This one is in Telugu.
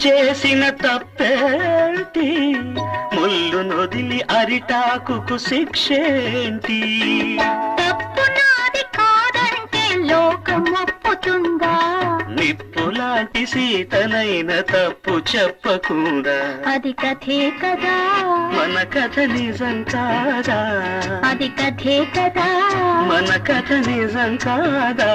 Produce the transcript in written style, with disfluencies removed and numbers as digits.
చేసిన తప్పేంటి ముళ్ళు నొదిలి అరిటాకుకు శిక్షేంటి తప్పు నాది కాదంటే లోకం ఒప్పుతుందా నిప్పులాంటి సీతనైన తప్పు చెప్పకుండా అది కథే కదా మన కథ నిజం కాదా అది కథే కదా మన కథ నిజం కాదా